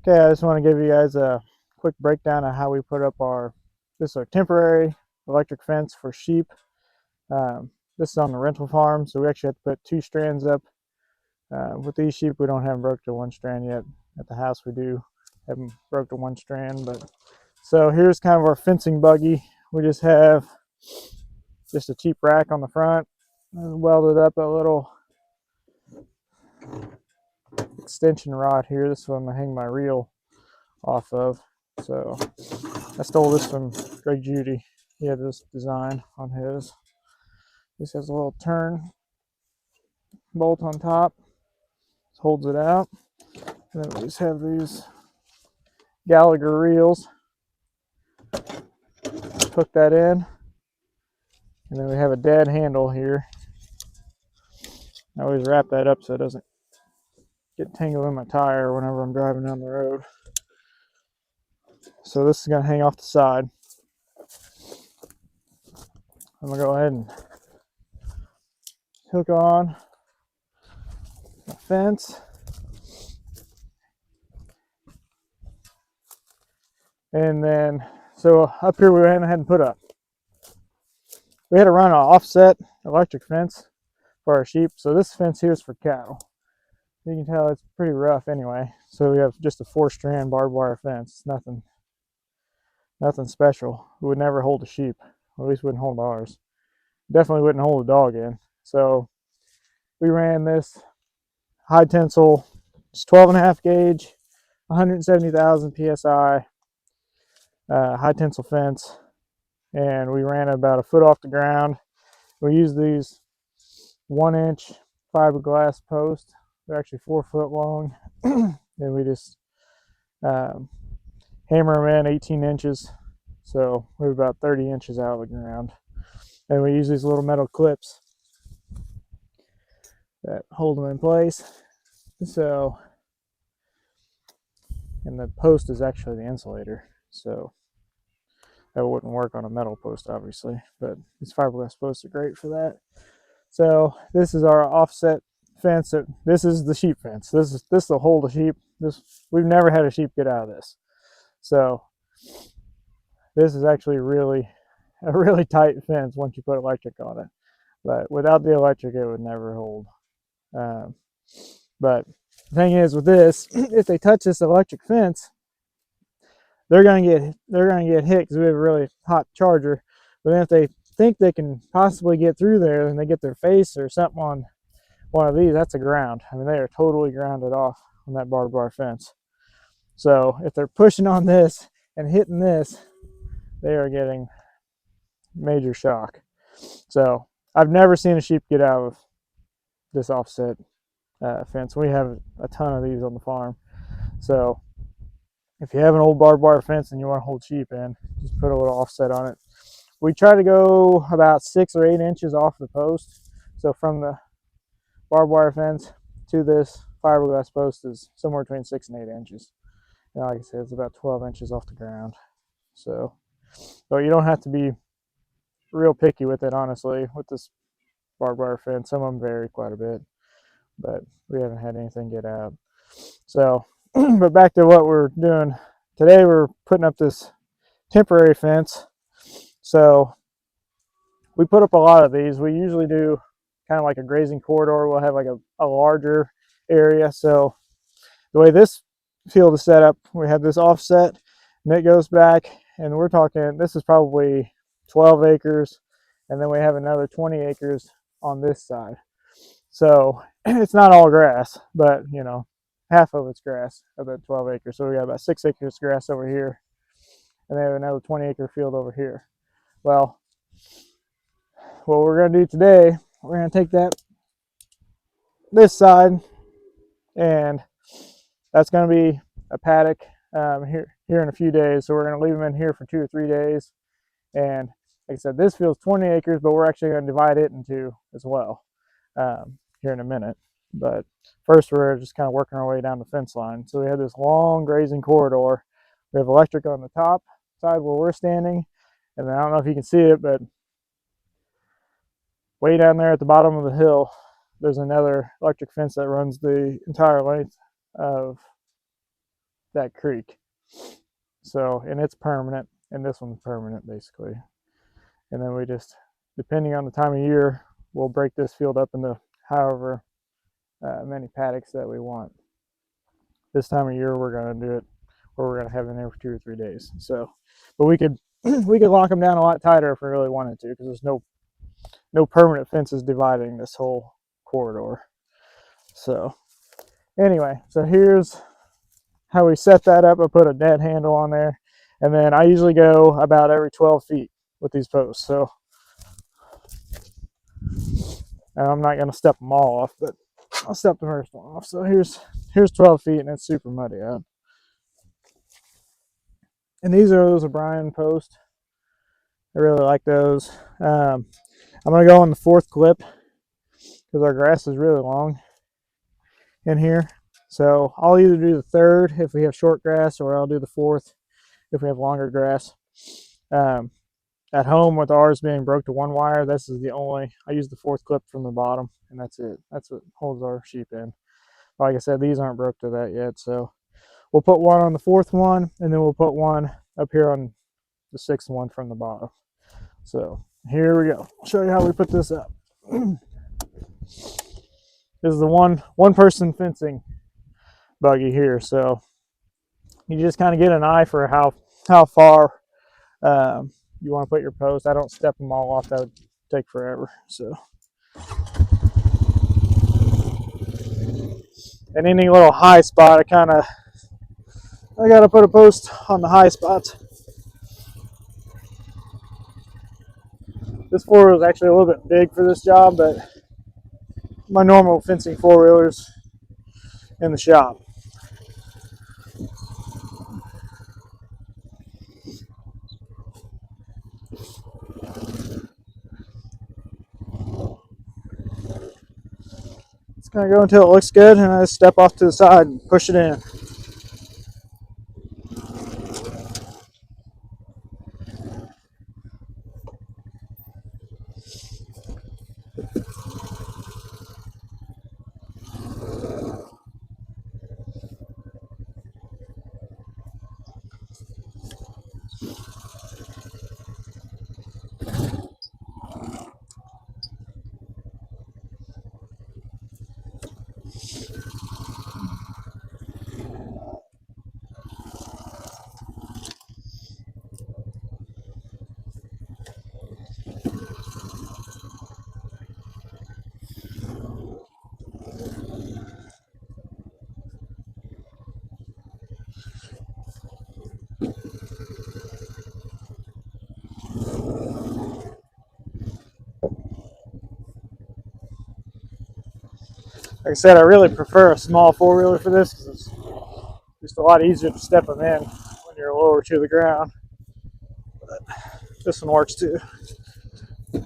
Okay, I just want to give you guys a quick breakdown of how we put up this is our temporary electric fence for sheep. This is on the rental farm, so we actually have to put 2 strands up. With these sheep, we don't have them broke to 1 strand yet. At the house, we do have them broke to 1 strand. But so here's kind of our fencing buggy. We just have a cheap rack on the front, welded up a little extension rod here. This is what I'm gonna hang my reel off of. So I stole this from Greg Judy. He had this design on his. This has a little turn bolt on top. This holds it out. And then we just have these Gallagher reels. Hook that in. And then we have a dead handle here. I always wrap that up so it doesn't get tangled in my tire whenever I'm driving down the road. So this is going to hang off the side. I'm going to go ahead and hook on the fence. And then, so up here we went ahead and put up. We had to run an offset electric fence for our sheep. So this fence here is for cattle. You can tell it's pretty rough anyway. So we have just a 4-strand barbed wire fence. Nothing special. It would never hold a sheep. Or at least wouldn't hold ours. Definitely wouldn't hold a dog in. So we ran this high tensile, it's 12.5 gauge, 170,000 psi high tensile fence, and we ran it about a foot off the ground. We used these 1-inch fiberglass posts. They're actually 4 foot long, and we just hammer them in 18 inches. So we're about 30 inches out of the ground. And we use these little metal clips that hold them in place. So, and the post is actually the insulator. So that wouldn't work on a metal post, obviously, but these fiberglass posts are great for that. So this is our offset fence. This is the sheep fence. This will hold a sheep. We've never had a sheep get out of this. So this is actually a really tight fence once you put electric on it. But without the electric, it would never hold. But the thing is with this, if they touch this electric fence, they're gonna get hit because we have a really hot charger. But then if they think they can possibly get through there and they get their face or something on one of these, that's a ground. I mean, they are totally grounded off on that barbed wire fence. So if they're pushing on this and hitting this, they are getting major shock. So I've never seen a sheep get out of this offset fence. We have a ton of these on the farm. So if you have an old barbed wire fence and you want to hold sheep in, just put a little offset on it. We try to go about 6 or 8 inches off the post. So from the barbed wire fence to this fiberglass post is somewhere between 6 and 8 inches. And like I said, it's about 12 inches off the ground. So, but you don't have to be real picky with it, honestly, with this barbed wire fence. Some of them vary quite a bit, but we haven't had anything get out. So, but back to what we're doing today, we're putting up this temporary fence. So we put up a lot of these. We usually do kind of like a grazing corridor. We'll have like a larger area. So the way this field is set up, we have this offset and it goes back, and we're talking, this is probably 12 acres, and then we have another 20 acres on this side. So it's not all grass, but you know, half of it's grass of that 12 acres. So we got about 6 acres grass over here, and then we have another 20-acre field over here. Well, what we're going to do today, we're going to take this side, and that's going to be a paddock here in a few days. So we're going to leave them in here for 2 or 3 days. And like I said, this field's 20 acres, but we're actually going to divide it in 2 as well here in a minute. But first, we're just kind of working our way down the fence line. So we have this long grazing corridor. We have electric on the top side where we're standing, and then I don't know if you can see it, but way down there at the bottom of the hill, there's another electric fence that runs the entire length of that creek. So, and it's permanent, and this one's permanent basically. And then we just, depending on the time of year, we'll break this field up into however many paddocks that we want. This time of year, we're going to do it where we're going to have them there for 2 or 3 days. So, but we could lock them down a lot tighter if we really wanted to, because there's no permanent fences dividing this whole corridor. So anyway, so here's how we set that up. I put a dead handle on there, and then I usually go about every 12 feet with these posts. So I'm not going to step them all off, but I'll step the first one off. So here's 12 feet, and it's super muddy out. And these are those O'Brien posts. I really like those. I'm going to go on the 4th clip because our grass is really long in here. So I'll either do the 3rd if we have short grass, or I'll do the 4th if we have longer grass. At home, with ours being broke to 1 wire, this is the only, I use the 4th clip from the bottom, and that's it. That's what holds our sheep in. Like I said, these aren't broke to that yet, so we'll put one on the 4th one, and then we'll put one up here on the 6th one from the bottom. So here we go. I'll show you how we put this up. This is the one person fencing buggy here, so you just kind of get an eye for how far you want to put your post. I don't step them all off, that would take forever. So, and any little high spot, I gotta put a post on the high spots. This 4-wheel is actually a little bit big for this job, but my normal fencing 4-wheelers in the shop. It's gonna go until it looks good, and I just step off to the side and push it in. Like I said, I really prefer a small 4-wheeler for this because it's just a lot easier to step them in when you're lower to the ground. But this one works too. Can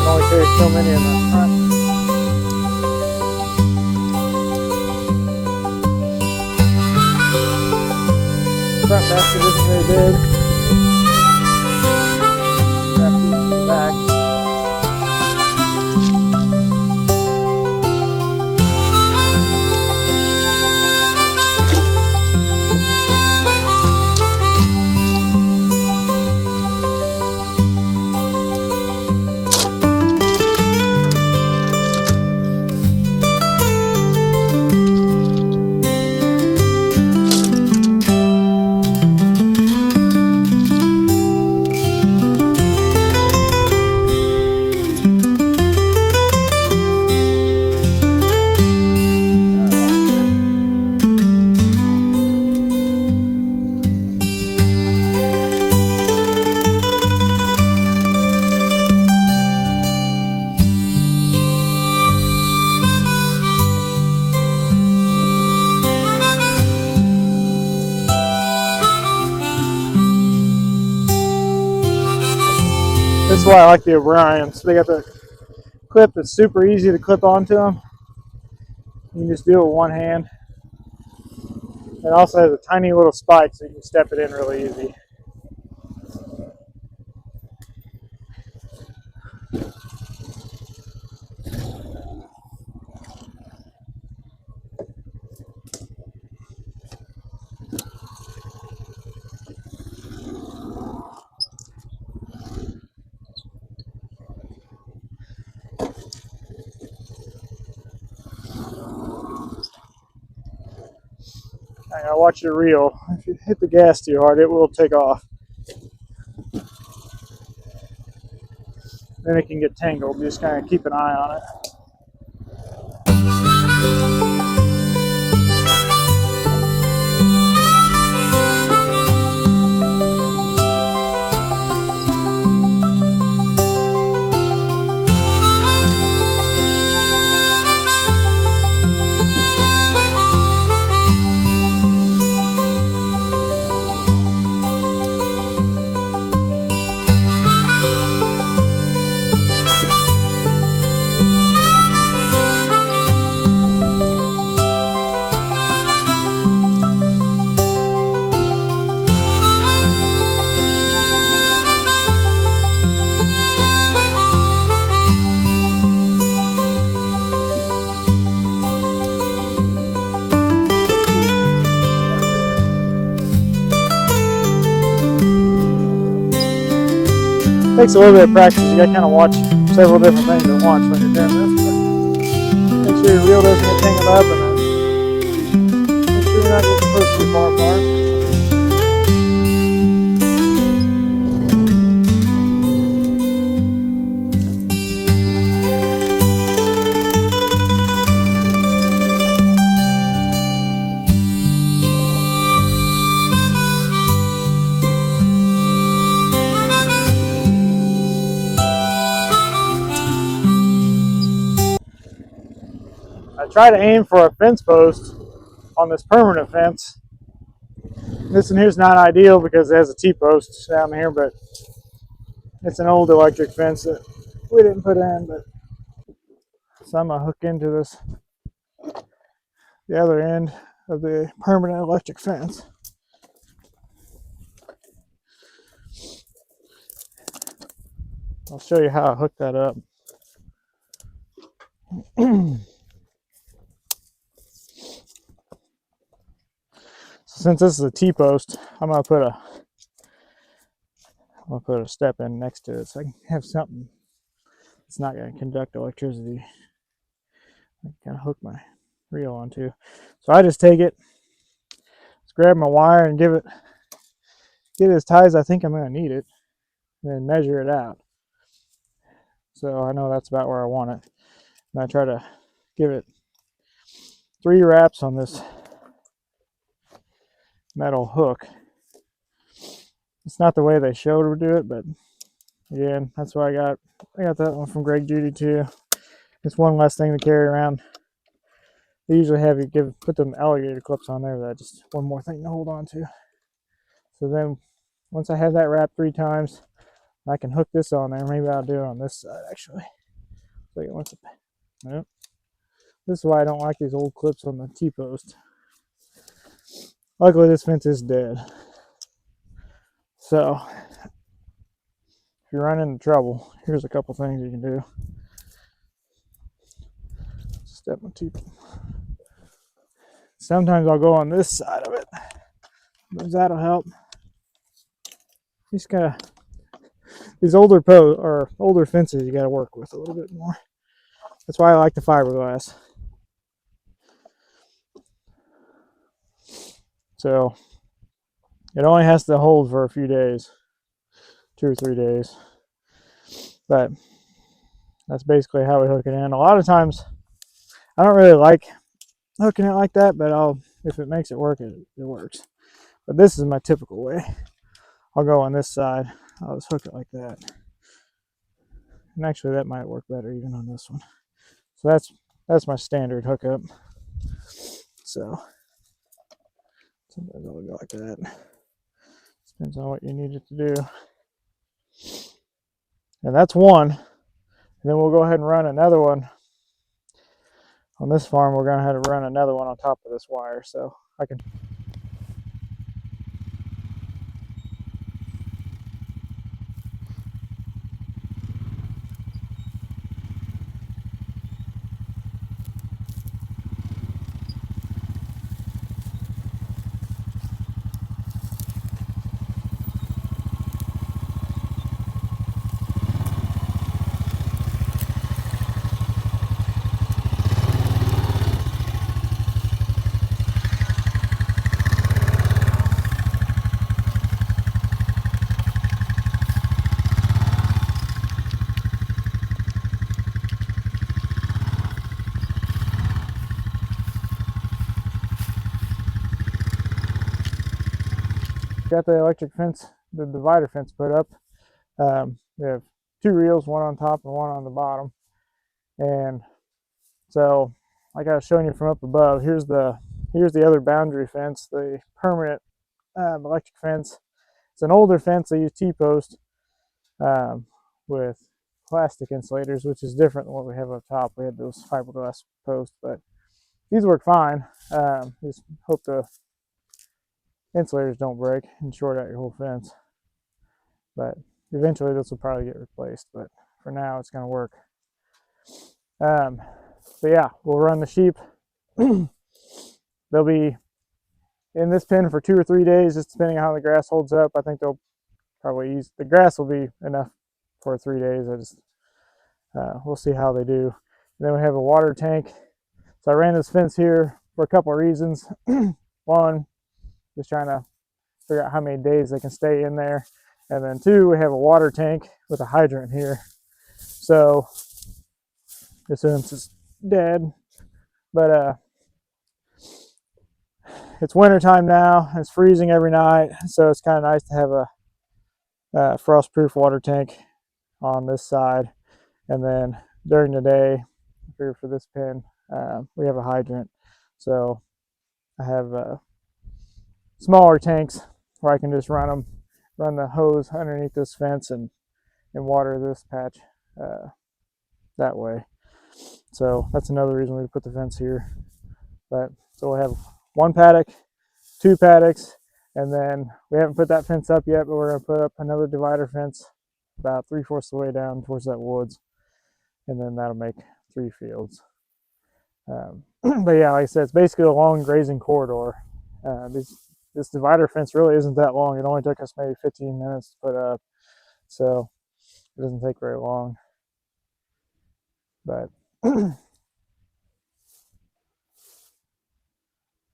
only carry so many in the front. Front basket isn't very big. Grab these in the back. This is why I like the O'Briens. They got the clip that's super easy to clip onto them. You can just do it with one hand. It also has a tiny little spike so you can step it in really easy. I gotta watch your reel. If you hit the gas too hard, it will take off. Then it can get tangled. Just kind of keep an eye on it. Takes a little bit of practice. You gotta kind of watch several different things at once when you're doing this. But make sure your reel doesn't get tangled up, and make sure you're not getting pushed too far apart. I try to aim for a fence post on this permanent fence. This one here's not ideal because it has a T-post down here, but it's an old electric fence that we didn't put in. But so I'm gonna hook into this, the other end of the permanent electric fence. I'll show you how I hook that up. Since this is a T-post, I'm gonna put a step in next to it so I can have something that's not gonna conduct electricity. I can kind of hook my reel onto. So I just take it, just grab my wire and get it as tight as I think I'm gonna need it, and then measure it out. So I know that's about where I want it. And I try to give it 3 wraps on this metal hook. It's not the way they showed to do it, but again, that's what I got. I got that one from Greg Judy too. It's one less thing to carry around. They usually have you put them alligator clips on there. That just one more thing to hold on to. So then once I have that wrapped 3 times, I can hook this on there. Maybe I'll do it on this side actually. So nope. This is why I don't like these old clips on the T-post. Luckily this fence is dead. So if you run into trouble, here's a couple things you can do. Step my teeth. Sometimes I'll go on this side of it. That'll help. Just gotta, these older fences you gotta work with a little bit more. That's why I like the fiberglass. So it only has to hold for a few days, 2 or 3 days. But that's basically how we hook it in. A lot of times I don't really like hooking it like that, but if it makes it work, it works. But this is my typical way. I'll go on this side. I'll just hook it like that. And actually that might work better even on this one. So that's my standard hookup. So sometimes I'll go like that. Depends on what you need it to do. And that's one. And then we'll go ahead and run another one. On this farm, we're going to have to run another one on top of this wire. So I can got the electric fence, the divider fence put up. We have 2 reels, one on top and one on the bottom. And so, like I was showing you from up above, here's the other boundary fence, the permanent electric fence. It's an older fence. They use T-post with plastic insulators, which is different than what we have up top. We had those fiberglass posts, but these work fine. Just hope the insulators don't break and short out your whole fence. But eventually this will probably get replaced, but for now it's going to work. So yeah, we'll run the sheep. They'll be in this pen for 2 or 3 days, just depending on how the grass holds up. I think they'll probably use the grass will be enough for 3 days. We'll see how they do. And then we have a water tank. So I ran this fence here for a couple of reasons. One, just trying to figure out how many days they can stay in there. And then 2, we have a water tank with a hydrant here. So as soon as it's dead, but it's winter time now. It's freezing every night, so it's kind of nice to have a frost-proof water tank on this side. And then during the day, for this pen, we have a hydrant. So I have smaller tanks where I can just run the hose underneath this fence and water this patch that way. So that's another reason we put the fence here. But so we'll have 1 paddock, 2 paddocks, and then we haven't put that fence up yet, but we're going to put up another divider fence about 3/4 the way down towards that woods, and then that'll make 3 fields. But yeah, like I said, it's basically a long grazing corridor. This divider fence really isn't that long. It only took us maybe 15 minutes to put up, so it doesn't take very long. But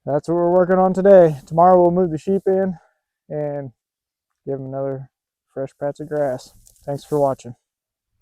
that's what we're working on today. Tomorrow we'll move the sheep in and give them another fresh patch of grass. Thanks for watching.